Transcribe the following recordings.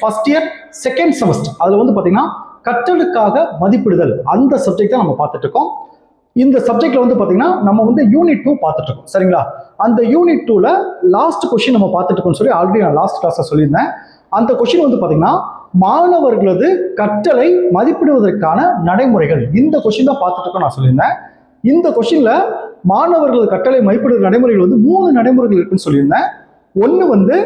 First year second semester. அதில் வந்து பார்த்தீங்கன்னா கற்றலுக்காக மதிப்பிடுதல் அந்த சப்ஜெக்ட் தான் நம்ம பார்த்துட்டு இருக்கோம். இந்த சப்ஜெக்ட்ல வந்து பார்த்தீங்கன்னா நம்ம வந்து யூனிட் 2 பார்த்துட்டு இருக்கோம். சரிங்களா? அந்த யூனிட் 2ல லாஸ்ட் கொஸ்டின் நம்ம பார்த்துட்டு இருக்கோம்னு சொல்லி ஆல்ரெடி நான் லாஸ்ட் கிளாஸ்ல சொல்லியிருந்தேன். அந்த கொஸ்டின் வந்து பார்த்தீங்கன்னா மாணவர்களது கற்றலை மதிப்பிடுவதற்கான நடைமுறைகள், இந்த கொஸ்டின் தான் பார்த்துட்டு இருக்கோம் நான் சொல்லியிருந்தேன். இந்த கொஸ்டின்ல மாணவர்களது கற்றலை மதிப்பிடுவது நடைமுறைகள் வந்து 3 நடைமுறைகள் இருக்குன்னு சொல்லியிருந்தேன். ஒன்று வந்து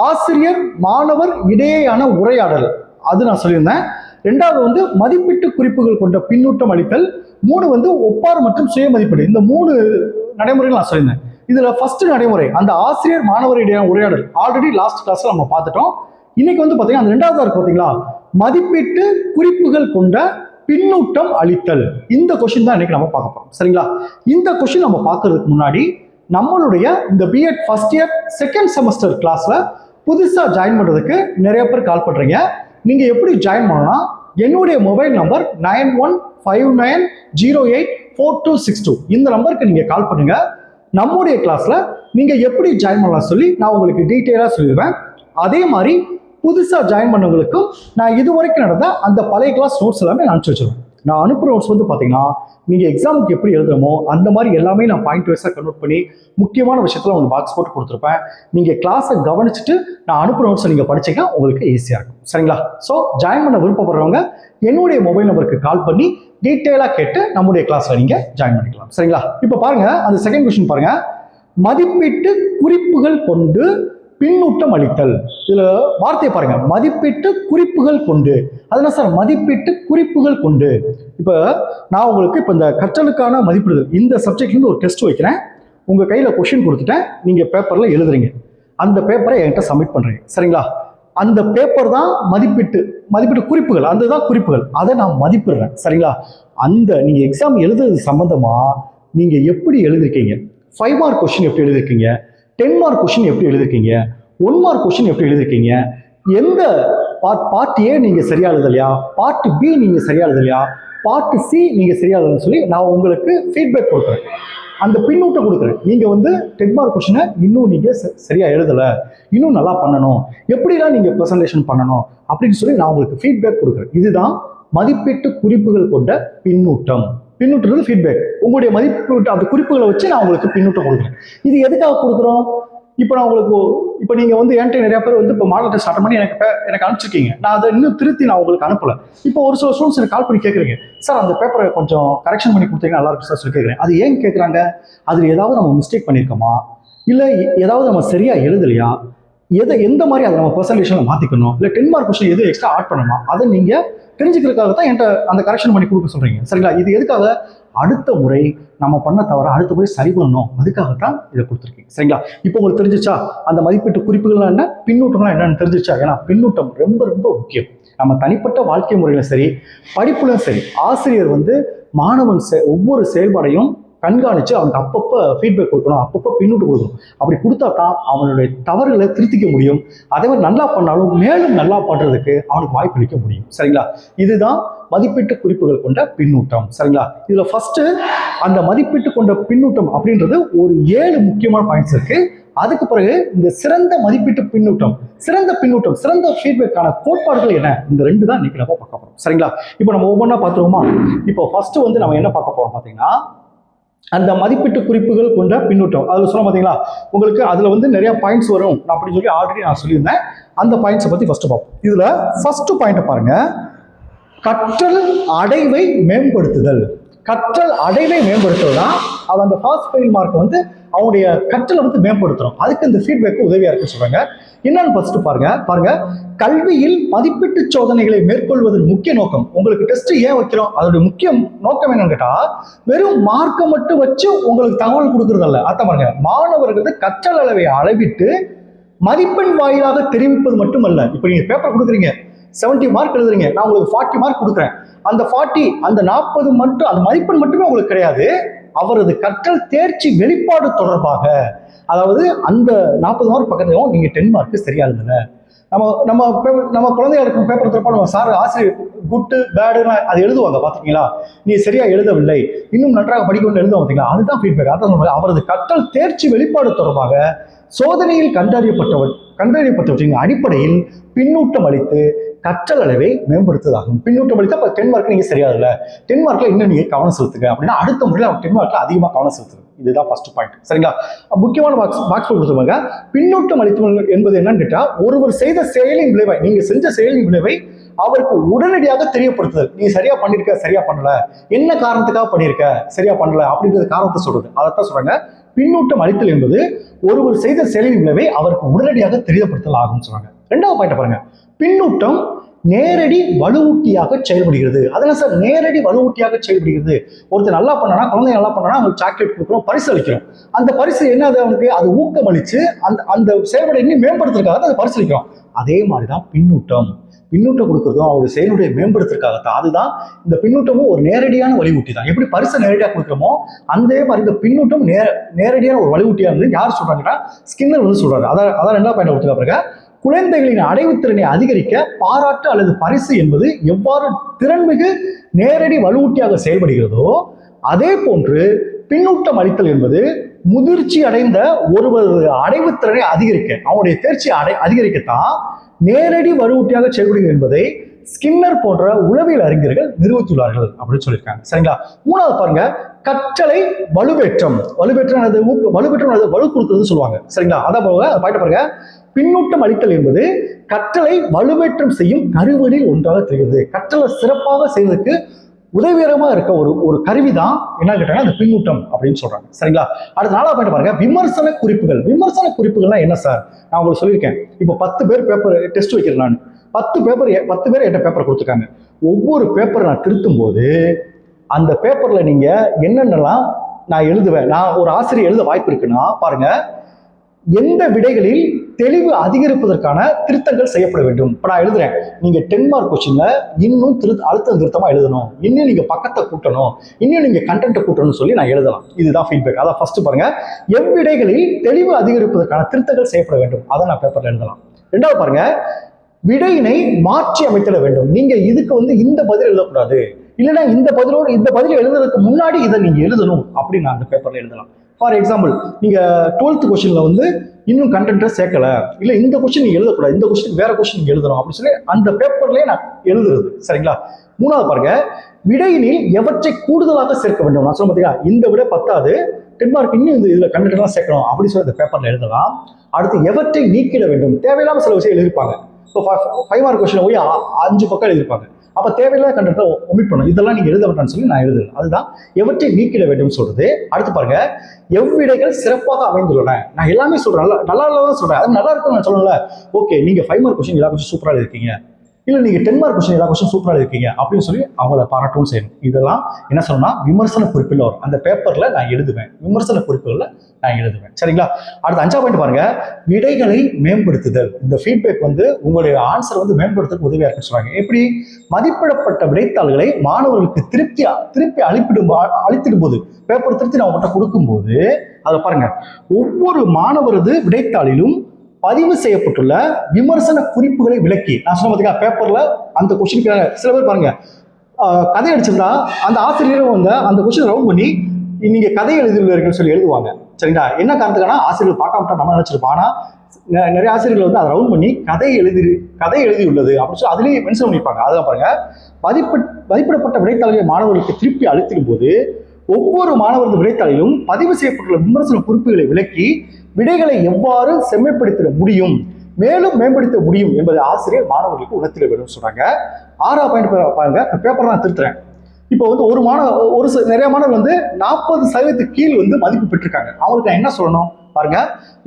ஆசிரியர் மாணவர் இடையேயான உரையாடல், அது நான் சொல்லியிருந்தேன். ரெண்டாவது வந்து மதிப்பீட்டு குறிப்புகள் கொண்ட பின்னூட்டம் அளித்தல். 3 வந்து ஒப்பார் மற்றும் சுய மதிப்பீடு. இந்த 3 நடைமுறைகள் நான் சொல்லியிருந்தேன். இதுல ஃபர்ஸ்ட் நடைமுறை அந்த ஆசிரியர் மாணவர் இடையேயான உரையாடல் ஆல்ரெடி லாஸ்ட் கிளாஸ்ல நம்ம பார்த்துட்டோம். இன்னைக்கு வந்து பாத்தீங்கன்னா அந்த ரெண்டாவதா இருக்கு பாத்தீங்களா, மதிப்பீட்டு குறிப்புகள் கொண்ட பின்னூட்டம் அளித்தல். இந்த கொஸ்டின் தான் இன்னைக்கு நம்ம பார்க்க போறோம். சரிங்களா? இந்த கொஸ்டின் நம்ம பார்க்கறதுக்கு முன்னாடி நம்மளுடைய இந்த BEd first year second semester கிளாஸ்ல புதுசா ஜாயின் பண்றதுக்கு நிறைய பேர் கால் பண்றீங்க. நீங்க எப்படி ஜாயின் பண்ணலாம்? என்னுடைய மொபைல் நம்பர் 9159084262. இந்த நம்பருக்கு நீங்க கால் பண்ணுங்க. நம்முடைய கிளாஸ்ல நீங்க எப்படி ஜாயின் பண்ணலாம் சொல்லி நான் உங்களுக்கு டீட்டெயிலா சொல்லிடுவேன். அதே மாதிரி புதுசா ஜாயின் பண்ணவங்களுக்கும் நான் இதுவரைக்கும் நடந்த அந்த பழைய கிளாஸ் நோட்ஸ் எல்லாமே நான் அனுப்பிச்சு வச்சிருவேன். நான் அனுப்புகிற நோட்ஸ் வந்து பார்த்தீங்கன்னா நீங்கள் எக்ஸாமுக்கு எப்படி எழுதுறமோ அந்த மாதிரி எல்லாமே நான் பாயிண்ட் வைஸாக கன்வெர்ட் பண்ணி முக்கியமான விஷயத்தில் உங்களுக்கு பாக்ஸ் போட்டு கொடுத்துருப்பேன். நீங்கள் கிளாஸை கவனிச்சுட்டு நான் அனுப்புகிற நோட்ஸை நீங்கள் படிச்சீங்கன்னா உங்களுக்கு ஈஸியாக இருக்கும். சரிங்களா? ஸோ ஜாயின் பண்ண விருப்பப்படுறவங்க என்னுடைய மொபைல் நம்பருக்கு கால் பண்ணி டீட்டெயிலாக கேட்டு நம்முடைய கிளாஸில் நீங்கள் ஜாயின் பண்ணிக்கலாம். சரிங்களா? இப்போ பாருங்க, அந்த செகண்ட் கொஸ்டின் பாருங்க, மதிப்பீட்டு குறிப்புகள் கொண்டு பின்னூட்டம் அளித்தல். இதுல வார்த்தையை பாருங்க, மதிப்பீட்டு குறிப்புகள் கொண்டு. அதனால சார் மதிப்பீட்டு குறிப்புகள் கொண்டு. இப்ப நான் உங்களுக்கு இப்ப இந்த கற்றலுக்கான மதிப்பிடுதல் இந்த சப்ஜெக்ட்ல இருந்து ஒரு டெஸ்ட் வைக்கிறேன். உங்க கையில கொஸ்டின் கொடுத்துட்டேன், நீங்க பேப்பர்ல எழுதுறீங்க. அந்த பேப்பரை என்கிட்ட சப்மிட் பண்றீங்க. சரிங்களா? அந்த பேப்பர் தான் மதிப்பீட்டு குறிப்புகள், அதுதான் குறிப்புகள். அதை நான் மதிப்பிடுறேன். சரிங்களா? அந்த நீங்க எக்ஸாம் எழுதுறது சம்பந்தமா நீங்க எப்படி எழுதிருக்கீங்க, 5 மார்க் கொஸ்டின் எப்படி எழுதிருக்கீங்க, 10 மார்க் கொஸ்டின் எப்படி எழுதிருக்கீங்க, 1 மார்க் கொஸ்டின் எப்படி எழுதிருக்கீங்க, எந்த பார்ட் ஏ நீங்க சரியா எழுதலையா, பார்ட் பி நீங்க சரியா எழுதலையா, பார்ட் சி நீங்க சரியா எழுதலன்னு சொல்லி நான் உங்களுக்கு ஃபீட்பேக் கொடுக்குறேன். அந்த பின்னூட்டம் கொடுக்குறேன். நீங்க வந்து 10 மார்க் கொஸ்டினை இன்னும் நீங்க சரியா எழுதல, இன்னும் நல்லா பண்ணணும், எப்படிலாம் நீங்க ப்ரெசன்டேஷன் பண்ணணும் அப்படின்னு சொல்லி நான் உங்களுக்கு ஃபீட்பேக் கொடுக்குறேன். இதுதான் மதிப்பீட்டு குறிப்புகள் கொண்ட பின்னூட்டம். பின்னூட்டம் ஃபீட்பேக். உங்களுடைய மதிப்பு அந்த குறிப்புகளை வச்சு நான் உங்களுக்கு பின்னூட்டம் கொடுக்குறேன். இது எதுக்காக கொடுக்குறோம்? இப்போ நான் உங்களுக்கு இப்போ நீங்க வந்து என்கிட்ட நிறைய பேர் வந்து இப்போ மாடல் டெஸ்ட் அட்டன் பண்ணி எனக்கு அனுப்பிச்சிருக்கீங்க. நான் அதை இன்னும் திருத்தி நான் உங்களுக்கு அனுப்பல. இப்போ ஒரு சில ஸ்டூடெண்ட்ஸ் எனக்கு கால் பண்ணி கேட்குறீங்க, சார் அந்த பேப்பரை கொஞ்சம் கரெக்ஷன் பண்ணி கொடுத்தீங்கன்னா நல்லா இருக்கும் சார் சொல்லி கேட்குறேன். அது ஏன் கேட்குறாங்க? அதில் ஏதாவது நம்ம மிஸ்டேக் பண்ணியிருக்கோமா, இல்லை ஏதாவது நம்ம சரியா எழுதலையா, எந்த மாதிரி அதை நம்ம பர்சன்டேஷன்ல மாற்றிக்கணும், இல்லை 10 மார்க் கொஸ்டின் எதுவும் எக்ஸ்ட்ரா ஆட் பண்ணணுமா, அதை நீங்க தெரிஞ்சுக்கிறதுக்காக தான் என்கிட்ட அந்த கரெக்ஷன் பண்ணி கொடுக்க சொல்றீங்க. சரிங்களா? இது எதுக்காக? அடுத்த முறை நம்ம பண்ண தவிர அடுத்த முறை சரி பண்ணணும், அதுக்காகத்தான் இதை கொடுத்துருக்கீங்க. சரிங்களா? இப்போ உங்களுக்கு தெரிஞ்சிச்சா அந்த மதிப்பீட்டு குறிப்புகள்லாம் என்ன, பின்னூட்டம்லாம் என்னன்னு தெரிஞ்சிச்சா? ஏன்னா பின்னூட்டம் ரொம்ப ரொம்ப முக்கியம். நம்ம தனிப்பட்ட வாழ்க்கை முறையில சரி, படிப்புலையும் சரி, ஆசிரியர் வந்து மாணவன் ஒவ்வொரு செயல்பாடையும் கண்காணிச்சு அவனுக்கு அப்பப்போ ஃபீட்பேக் கொடுக்கணும், அப்பப்போ பின்னூட்டம் கொடுக்கணும். அப்படி கொடுத்தா தான் அவனுடைய தவறுகளை திருத்திக்க முடியும். அதே மாதிரி நல்லா பண்ணாலும் மேலும் நல்லா பண்றதுக்கு அவனுக்கு வாய்ப்பு அளிக்க முடியும். சரிங்களா? இதுதான் மதிப்பீட்டு குறிப்புகள் கொண்ட பின்னூட்டம். சரிங்களா? இதுல ஃபர்ஸ்ட் அந்த மதிப்பீட்டு கொண்ட பின்னூட்டம் அப்படின்றது ஒரு 7 முக்கியமான பாயிண்ட்ஸ் இருக்கு. அதுக்கு பிறகு இந்த சிறந்த மதிப்பீட்டு பின்னூட்டம், சிறந்த பின்னூட்டம், சிறந்த ஃபீட்பேக்கான கோட்பாடுகள் என்ன, இந்த 2 தான் இன்னைக்கு நம்ம பார்க்க போறோம். சரிங்களா? இப்போ நம்ம ஒவ்வொன்றா பார்த்துருவோமா? இப்போ ஃபர்ஸ்ட் வந்து நம்ம என்ன பார்க்க போறோம் பார்த்தீங்கன்னா, அந்த மதிப்பீட்டு குறிப்புகள் கொண்ட பின்னூட்டம். அதில் சொல்ல பார்த்தீங்களா, உங்களுக்கு அதில் வந்து நிறைய பாயிண்ட்ஸ் வரும் அப்படின்னு சொல்லி ஆல்ரெடி நான் சொல்லியிருந்தேன். அந்த பாயிண்ட்ஸை பற்றி ஃபர்ஸ்ட் பார்ப்போம். இதுல ஃபர்ஸ்ட் பாயிண்ட் பாருங்க, கற்றல் அடைவை மேம்படுத்துதல். கற்றல் அடைவை மேம்படுத்துவதுனா அவன் அந்த ஃபர்ஸ்ட் ஃபெயில் மார்க் வந்து அவனுடைய கற்றலை வந்து மேம்படுத்துறோம். அதுக்கு இந்த ஃபீட்பேக் உதவியா இருக்குன்னு சொல்றாங்க. என்னன்னு ஃபர்ஸ்ட் பாருங்க, கல்வியில் மதிப்பீட்டு சோதனைகளை மேற்கொள்வதன் முக்கிய நோக்கம். உங்களுக்கு டெஸ்ட் ஏன் வைக்கிறோம், அதோட முக்கிய நோக்கம் என்னன்னு கேட்டா, வெறும் மார்க்கை மட்டும் வச்சு உங்களுக்கு தகவல் கொடுக்கறதல்ல. அதான் பாருங்க, மாணவர்களது கற்றல் அளவை அளவிட்டு மதிப்பெண் வாயிலாக தெரிவிப்பது மட்டுமல்ல. இப்ப நீங்க பேப்பர் கொடுக்குறீங்க, 70 மார்க் எழுதுறீங்க, நான் உங்களுக்கு 40 மார்க் கொடுக்குறேன். அந்த 40 அந்த 40 மட்டும் அந்த மதிப்பெண் மட்டுமே உங்களுக்கு கிடையாது, அவரது கற்றல் தேர்ச்சி வெளிப்பாடு தொடர்பாக, அதாவது அந்த 40 மார்க் பக்கத்துலையும் நீங்க 10 மார்க் சரியா எழுதல. நம்ம குழந்தையா இருக்கும் பேப்பர் தரப்போ நம்ம சார் ஆசிரியர் குட்டு பேடுன்னு அது எழுதுவாங்க பார்த்துருக்கீங்களா, நீ சரியா எழுதவில்லை, இன்னும் நன்றாக படிக்கணும்னு எழுதுவோம் பார்த்தீங்களா, அதுதான் ஃபீட்பேக். அதான் அவரது கற்றல் தேர்ச்சி வெளிப்பாடு தொடர்பாக சோதனையில் கண்டறியப்பட்டவற்றின் அடிப்படையில் பின்னூட்டம் அளித்து கற்றல் அளவை மேம்படுத்துவதாகும். பின்னூட்டம் அளித்தா இப்போ 10 மார்க் நீங்க சரியா இல்லை, 10 மார்க்ல இன்னும் நீங்க கவனம் செலுத்துங்க அப்படின்னா அடுத்த முறையில் அவங்க 10 மார்க்ல அதிகமாக கவனம் செலுத்துங்க. இதுதான் ஃபர்ஸ்ட் பாயிண்ட். சரிங்களா? முக்கியமான பாக்ஸ் கொடுத்துருவாங்க. பின்னூட்டம் அளித்தல் என்பது என்னன்னு கேட்டா, ஒருவர் செய்த செயலின் விளைவை, நீங்க செஞ்ச செயலின் விளைவை அவருக்கு உடனடியாக தெரியப்படுத்துதல். நீ சரியா பண்ணிருக்க, சரியா பண்ணல, என்ன காரணத்துக்காக பண்ணிருக்க, சரியா பண்ணல அப்படின்றது காரணத்தை சொல்றது. அதைத்தான் சொல்றாங்க பின்னூட்டம் அளித்தல் என்பது ஒருவர் செய்த செயலின் விளைவை அவருக்கு உடனடியாக தெரியப்படுத்தல் ஆகும்னு சொல்றாங்க. ரெண்டாவது பாயிண்ட் பாருங்க, பின்னூட்டம் நேரடி வலுவூட்டியாக செயல்படுகிறது. அதெல்லாம் சார் நேரடி வலுவூட்டியாக செயல்படுகிறது. ஒருத்தர் நல்லா பண்ணனா, குழந்தை நல்லா பண்ணனா அவங்களுக்கு சாக்லேட் கொடுக்குறோம், பரிசு அளிக்கிறோம். அந்த பரிசு என்ன, அது அவனுக்கு அது ஊக்கமளிச்சு அந்த அந்த செயல்பாடு இன்னும் மேம்படுத்துறதுக்காக அதை பரிசு அளிக்கிறோம். அதே மாதிரிதான் பின்னூட்டம் கொடுக்கறதும் அவருடைய செயலுடைய மேம்படுத்துறதுக்காகத்தான். அதுதான் இந்த பின்னூட்டமும் ஒரு நேரடியான வழிவூட்டி தான். எப்படி பரிசு நேரடியாக கொடுக்குறோமோ அதே மாதிரி இந்த பின்னூட்டம் நேரடியான ஒரு வழிவூட்டியா இருந்து யார் சொல்றாங்கன்னா ஸ்கின்னர் வந்து சொல்றாரு. அதான் ரெண்டாவது பாயிண்ட் கொடுத்துக்க பிறகு, குழந்தைகளின் அடைவுத்திறனை அதிகரிக்க பாராட்டு அல்லது பரிசு என்பது எவ்வாறு திறன்மிகு நேரடி வலுவூட்டியாக செயல்படுகிறதோ அதே போன்று பின்னூட்டம் அளித்தல் என்பது முதிர்ச்சி அடைந்த ஒருவர் அடைவுத்திறனை அதிகரிக்க, அவனுடைய தேர்ச்சி அதிகரிக்கத்தான் நேரடி வலுவூட்டியாக செயல்படுகிறது என்பதை ஸ்கின்னர் போன்ற உளவியல் அறிஞர்கள் நிரூபித்துள்ளார்கள் அப்படின்னு சொல்லியிருக்காங்க. சரிங்களா? மூணாவது பாருங்க, கற்றலை வலுவேற்றம். வலுவேற்றம் வலு கொடுக்கிறது சொல்லுவாங்க. சரிங்களா? அதான் பாயிண்ட் பாருங்க, பின்னூட்டம் அளித்தல் என்பது கற்றலை வலுவேற்றம் செய்யும் கருவிகளில் ஒன்றாக தெரிகிறது. கற்றலை சிறப்பாக செய்வதற்கு உதவிகரமா இருக்க ஒரு கருவி தான் என்ன கேட்டாங்க அந்த பின்னூட்டம் அப்படின்னு சொல்றாங்க. சரிங்களா? அடுத்த நாளாக பாயிண்ட் பாருங்க, விமர்சன குறிப்புகள். விமர்சன குறிப்புகள்னா என்ன சார்? நான் உங்களுக்கு சொல்லியிருக்கேன். இப்போ 10 பேர் பேப்பர் டெஸ்ட் வைக்கிறேன். நான் 10 பேர் என்கிட்ட பேப்பர் கொடுத்துருக்காங்க. ஒவ்வொரு பேப்பரை நான் திருத்தும் போது அந்த பேப்பர்ல நீங்க என்னென்னலாம் நான் எழுதுவேன், நான் ஒரு ஆசிரியர் எழுத வாய்ப்பு இருக்குன்னா பாருங்க, எந்த விடைகளில் தெளிவு அதிகரிப்பதற்கான திருத்தங்கள் செய்யப்பட வேண்டும். இப்ப நான் எழுதுறேன், நீங்க 10 மார்க் கொஸ்டின்ல இன்னும் அழுத்தம் திருத்தமா எழுதணும், இன்னும் நீங்க பக்கத்தை கூட்டணும், இன்னும் நீங்க கண்டென்ட்டை கூட்டணும்னு சொல்லி நான் எழுதலாம். இதுதான் ஃபீட்பேக். அதான் ஃபர்ஸ்ட் பாருங்க, எவ்விடைகளில் தெளிவு அதிகரிப்பதற்கான திருத்தங்கள் செய்யப்பட வேண்டும், அதை நான் பேப்பர்ல எழுதலாம். ரெண்டாவது பாருங்க, விடையினை மாற்றி அமைத்திட வேண்டும். நீங்க இதுக்கு வந்து இந்த பதில் எழுதக்கூடாது, இல்லைன்னா இந்த பதில் எழுதுறதுக்கு முன்னாடி இதை நீங்க எழுதணும் அப்படின்னு நான் அந்த பேப்பர்ல எழுதலாம். ஃபார் எக்ஸாம்பிள், நீங்க 12th கொஸ்டின்ல வந்து இன்னும் கண்டென்ட்டை சேர்க்கல, இல்லை இந்த கொஸ்டின் நீங்க எழுதக்கூடாது, இந்த கொஸ்டின் வேற கொஸ்டின் நீங்க எழுதணும் அப்படின்னு சொல்லி அந்த பேப்பர்லயே நான் எழுதுறது. சரிங்களா? மூணாவது பாருங்க, விடையினில் எவற்றை கூடுதலாக சேர்க்க வேண்டும். நான் சொல்ல பார்த்தீங்களா, இந்த விட 10வது 10 மார்க் இன்னும் இதுல கண்டென்ட் எல்லாம் சேர்க்கணும் அப்படின்னு சொல்லி அந்த பேப்பர்ல எழுதலாம். அடுத்து எவற்றை நீக்கிட வேண்டும். தேவையில்லாம சில விஷயம் எழுதிருப்பாங்க. இப்போ 5 மார்க் கொஸ்டின் போய் 5 பக்கம் எழுதிருப்பாங்க. அப்ப தேவையில்லாத கண்டென்ட்டை ஒமிட் பண்ணும். இதெல்லாம் நீங்க எழுத வேண்டாம்னு சொல்லி நான் எழுதுறேன். அதுதான் எவற்றை நீக்கிட வேண்டும் சொல்றது. அடுத்து பாருங்க, எவ்விடைகள் சிறப்பாக அமைந்துள்ளன. நான் எல்லாமே சொல்றேன், நல்லா தான் சொல்றேன், அது நல்லா இருக்குன்னு நான் சொல்லல. ஓகே, நீங்க 5 மார்க் கொஸ்டின் எல்லா கொஸ்டின் சூப்பரா இருக்கீங்க, இல்லை நீங்க 10 மார்க் கொஸ்டின் எல்லா கொஸ்டின் சூப்பரா இருக்கீங்க அப்படின்னு சொல்லி அவங்கள பாராட்டவும் செய்யணும். இதெல்லாம் என்ன சொல்லணும்னா விமர்சன குறிப்பில் வரும். அந்த பேப்பர்ல நான் எழுதுவேன், விமர்சன குறிப்புகள்ல நான் எழுதுவேன். சரிங்களா? அடுத்த 5ஆவது பாயிண்ட் பாருங்க, விடைகளை மேம்படுத்துதல். இந்த ஃபீட்பேக் வந்து உங்களுடைய ஆன்சர் வந்து மேம்படுத்துறதுக்கு உதவியா இருக்குன்னு சொல்றாங்க. எப்படி? மதிப்பிடப்பட்ட விடைத்தாள்களை மாணவர்களுக்கு திருப்பி அளித்திடும் போது, பேப்பர் திருத்தி நான் உங்கள்கிட்ட கொடுக்கும்போது அதை பாருங்க, ஒவ்வொரு மாணவரது விடைத்தாளிலும் பதிவு செய்யப்பட்டுள்ள விமர்சன குறிப்புகளை விளக்கி, நான் சொன்ன பார்த்தீங்கன்னா பேப்பர்ல அந்த கொஸ்டினுக்கு சில பேர் பாருங்க கதை அடிச்சிருந்தா அந்த ஆசிரியரும் வந்து அந்த கொஸ்டின் ரவுண்ட் பண்ணி நீங்க கதை எழுதியுள்ளீர்கள் சொல்லி எழுதுவாங்க. சரிங்களா? என்ன காரணத்துக்கான ஆசிரியர்கள் பார்க்காமட்டா நம்ம நினைச்சிருப்போம். ஆனா நிறைய ஆசிரியர்கள் வந்து அதை ரவுண்ட் பண்ணி கதை எழுதியுள்ளது அப்படின்னு சொல்லி அதுலேயே மென்ஷன் பண்ணியிருப்பாங்க. அதான் பாருங்க, மதிப்பிடப்பட்ட விடைத்தாள்களை மாணவர்களுக்கு திருப்பி அளித்திடும் போது ஒவ்வொரு மாணவரது விடைத்தாளிலும் பதிவு செய்யப்பட்டுள்ள விமர்சன குறிப்புகளை விளக்கி விடைகளை எவ்வாறு செம்மைப்படுத்த முடியும், மேலும் மேம்படுத்த முடியும் என்பதை ஆசிரியர் மாணவர்களுக்கு உணர்த்திட வேண்டும் சொல்றாங்க. 6ஆவது பாயிண்ட் பாருங்க, பேப்பர் நான் திருத்துறேன். இப்போ வந்து நிறைய மாணவர்கள் வந்து 40% கீழ் வந்து மதிப்பு பெற்றிருக்காங்க. அவங்களுக்கு நான் என்ன சொல்லணும் பாருங்க,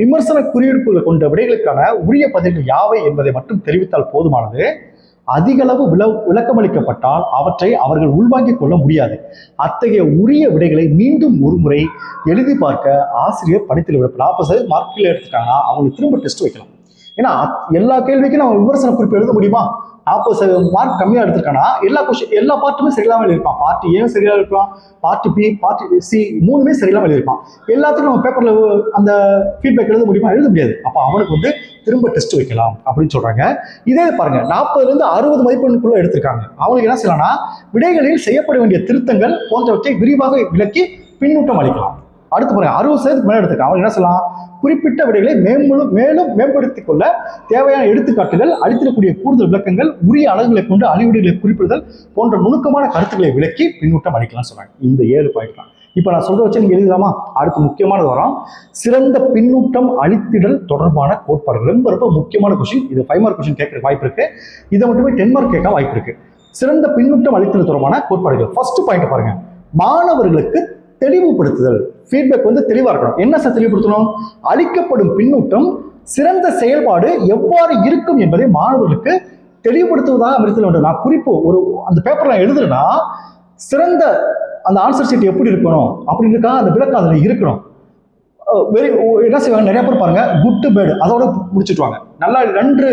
விமர்சன குறியீடுகளை கொண்ட விடைகளுக்கான உரிய பதில்கள் யாவை என்பதை மட்டும் தெரிவித்தால் போதுமானது. அதிகளவு விளக்கமளிக்கப்பட்டால் அவற்றை அவர்கள் உள்வாங்கிக் கொள்ள முடியாது. அத்தகைய உரிய விடைகளை மீண்டும் ஒரு முறை எழுதி பார்க்க ஆசிரியர் படித்தில் விட 40% மார்க்கில் எடுத்துட்டாங்கன்னா அவங்களுக்கு திரும்ப டெஸ்ட் வைக்கலாம். ஏன்னா எல்லா கேள்விக்கும் நம்ம விமர்சன குறிப்பு எழுத முடியுமா? 40% மார்க் கம்மியாக எடுத்திருக்கானா எல்லா பார்ட்டுமே சரியில்லாமல் எழுதியிருப்பான். பார்ட் ஏ சரியாக இருப்பான், பார்ட் பி, பார்ட் சி 3மே சரியில்லாமல் எழுதியிருப்பான். எல்லாத்துக்கும் நம்ம பேப்பர்ல அந்த ஃபீட்பேக் எழுத முடியுமா? எழுத முடியாது. அப்போ அவனுக்கு வந்து திரும்ப டெஸ்ட் வைக்கலாம் அப்படின்னு சொல்றாங்க. இதே பாருங்க, 40லேருந்து 60 மதிப்பெண்ணுக்குள்ள எடுத்திருக்காங்க. அவங்களுக்கு என்ன செய்யலாம்னா விடைகளில் செய்யப்பட வேண்டிய திருத்தங்கள் போன்றவற்றை விரிவாக விளக்கி பின்னூட்டம் அளிக்கலாம். அடுத்து பாருங்க 60% மேலே எடுத்துக்க அவன் என்ன சொல்லலாம், குறிப்பிட்ட விடைகளை மேலும் மேம்படுத்திக் கொள்ள தேவையான எடுத்துக்காட்டுகள், அளித்திடக்கூடிய கூடுதல் விளக்கங்கள், உரிய அலகுகளை கொண்டு அழிவிடைகளை குறிப்பிடுதல் போன்ற நுணுக்கமான கருத்துக்களை விளக்கி பின்னூட்டம் அளிக்கலாம் சொல்றாங்க. இந்த 7 பாயிண்ட் தான். இப்போ நான் சொல்ற வச்சு நீங்க எழுதலாமா? அடுத்து முக்கியமானது வரும், சிறந்த பின்னூட்டம் அளித்திடல் தொடர்பான கோட்பாடுகள். ரொம்ப ரொம்ப முக்கியமான கொஸ்டின். இது 5 மார்க் கொஸ்டின் கேட்கற வாய்ப்பு இருக்கு. இதை மட்டுமே 10 மார்க் கேட்க வாய்ப்பு இருக்கு. சிறந்த பின்னூட்டம் அளித்திடல் தொடர்பான கோட்பாடுகள். ஃபர்ஸ்ட் பாயிண்ட் பாருங்க, மாணவர்களுக்கு தெளிவுபடுத்துதல். ஃபீட்பேக் வந்து தெளிவா இருக்கணும். என்ன சார் தெளிவுபடுத்தணும்? அளிக்கப்படும் பின்னூட்டம் சிறந்த செயல்பாடு எவ்வாறு இருக்கும் என்பதை மாணவர்களுக்கு தெளிவுபடுத்துவதாக அமைத்தல் வேண்டும். நான் குறிப்பு ஒரு அந்த பேப்பர் நான் எழுதுறேன்னா சிறந்த அந்த ஆன்சர் ஷீட் எப்படி இருக்கணும் அப்படின்னு அந்த விளக்கம் அதில் இருக்கணும். என்ன செய்வாங்க நிறைய பேர் பாருங்க, குட் டு பேட் அதோட முடிச்சுட்டுவாங்க. நல்லா நன்று,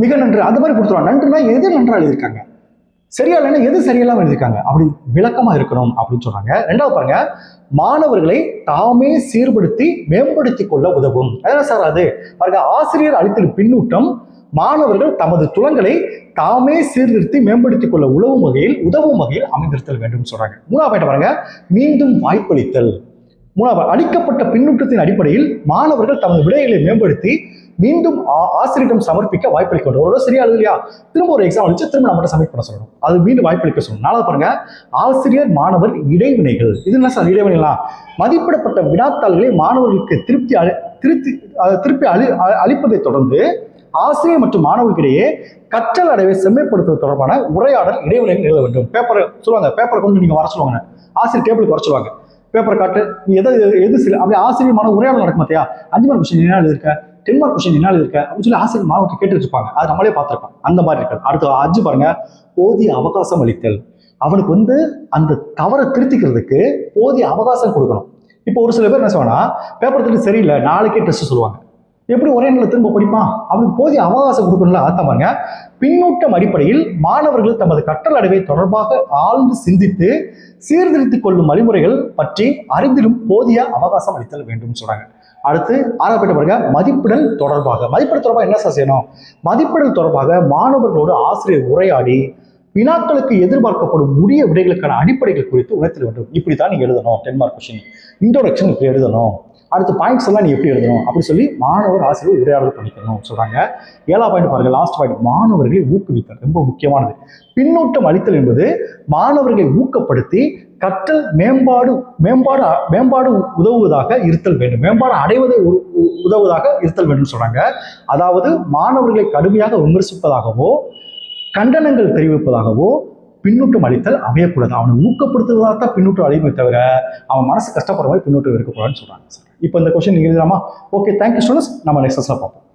மிக நன்று அந்த மாதிரி கொடுத்துருவாங்க. நன்றுனா எது நன்றா எழுதியிருக்காங்க, சரியா இல்லைன்னா எது சரியில்லாம எழுதியிருக்காங்க, அப்படி விளக்கமா இருக்கணும் அப்படின்னு சொல்றாங்க. ரெண்டாவது பாருங்க, மாணவர்களை தாமே சீர்படுத்தி மேம்படுத்திக் கொள்ள உதவும். அதான் சார் அது பாருங்க, ஆசிரியர் அளித்தல் பின்னூட்டம் மாணவர்கள் தமது துலங்களை தாமே சீர்திருத்தி மேம்படுத்திக் கொள்ள உதவும் வகையில் அமைந்திருத்தல் வேண்டும் சொல்றாங்க. மூணாவது பாருங்க, மீண்டும் வாய்ப்பளித்தல். மூணாவது, அளிக்கப்பட்ட பின்னூட்டத்தின் அடிப்படையில் மாணவர்கள் தமது விடைகளை மேம்படுத்தி மீண்டும் ஆசிரியரிடம் சமர்ப்பிக்க வாய்ப்பளிக்க வேண்டும். ஒரு சரியா இல்லையா, திரும்ப ஒரு எக்ஸாம் அளிச்சு திரும்ப நம்ம சப்மிட் பண்ண சொல்லணும், அது மீண்டும் வாய்ப்பளிக்க சொல்லணும். நாலாவது பாருங்க, ஆசிரியர் மாணவர் இடைவினைகள். இது என்ன சார் இடைவினைலாம்? மதிப்பிடப்பட்ட வினாத்தாள்களை மாணவர்களுக்கு திருப்பி அளிப்பதை தொடர்ந்து ஆசிரியர் மற்றும் மாணவர்களிடையே கற்றல் அடைவை செம்மைப்படுத்துவது தொடர்பான உரையாடல் இடைவெளிகள் எழுத வேண்டும். பேப்பரை சொல்லுவாங்க, பேப்பரை கொண்டு நீங்க வர சொல்லுவாங்க, ஆசிரியர் டேபிளுக்கு வர சொல்லுவாங்க, பேப்பரை காட்டு நீ எது சில அப்படி ஆசிரியர் மாணவ உரையாடல் நடக்கும் பார்த்தியா, 5 மார்க் கொஸ்டின் என்ன எழுதிருக்க, 10 மார்க் கொஸ்டின் என்ன எழுதிருக்க அப்படின்னு சொல்லி ஆசிரியர் மாணவர்கிட்ட கேட்டுட்டு இருப்பாங்க. அது நம்மளே பார்த்துருக்கோம். அந்த மாதிரி இருக்காது. அடுத்து 5 பாருங்க, போதிய அவகாசம் அளித்தல். அவனுக்கு வந்து அந்த தவறை திருத்திக்கிறதுக்கு போதிய அவகாசம் கொடுக்கணும். இப்போ ஒரு சில பேர் என்ன செய்வாங்கன்னா, பேப்பர் திருத்தி சரியில்லை நாளைக்கே டெஸ்ட் சொல்லுவாங்க. எப்படி ஒரே நாள் திரும்ப படிப்பான்? அவனுக்கு போதிய அவகாசம் கொடுக்கணும்ல. அர்த்தம் பாருங்க, பின்னூட்டம் அடிப்படையில் மாணவர்கள் தமது கற்றல் அடைவை தொடர்பாக ஆழ்ந்து சிந்தித்து சீர்திருத்திக் கொள்ளும் வழிமுறைகள் பற்றி அறிந்திலும் போதிய அவகாசம் அளித்தல் வேண்டும் சொல்றாங்க. அடுத்து 6வது பாருங்க, மதிப்பிடல் தொடர்பாக. மதிப்பிடல் தொடர்பாக என்ன செய்யணும்? மதிப்பிடல் தொடர்பாக மாணவர்களோடு ஆசிரியர் உரையாடி வினாக்களுக்கு எதிர்பார்க்கப்படும் உரிய விடைகளுக்கான அடிப்படைகள் குறித்து உணர்த்த வேண்டும். இப்படித்தான் நீங்க எழுதணும். 10 மார்க் கொஸ்டின் இன்ட்ரோடக்ஷன் இப்படி எழுதணும், அடுத்த பாயிண்ட்ஸ் எல்லாம் நீ எப்படி எழுதணும் அப்படி சொல்லி மாணவர் ஆசிரியர் உரையாடல் பண்ணிக்கணும் சொல்றாங்க. 7வது பாயிண்ட் பாருங்க, லாஸ்ட் பாயிண்ட், மாணவர்களை ஊக்குவித்தல். ரொம்ப முக்கியமானது. பின்னூட்டம் அளித்தல் என்பது மாணவர்களை ஊக்கப்படுத்தி கற்றல் மேம்பாடு உதவுவதாக இருத்தல் வேண்டும், மேம்பாடு அடைவதை உதவுவதாக இருத்தல் வேண்டும் சொல்றாங்க. அதாவது மாணவர்களை கடுமையாக விமர்சிப்பதாகவோ கண்டனங்கள் தெரிவிப்பதாகவோ பின்னூட்டம் அளித்தல் அமையக்கூடாது. அவனை ஊக்கப்படுத்துவதாக தான் பின்னூட்டம் அழியுமே தவிர அவன் மனசு கஷ்டப்படுற மாதிரி பின்னூட்டம் இருக்கக்கூடாதுன்னு சொல்றாங்க. இப்போ இந்த கொஸ்டின் நீங்க எழுதலாமா? Okay, thank you students. நம்ம நெக்ஸ்ட் கிளாஸ்ல பார்ப்போம்.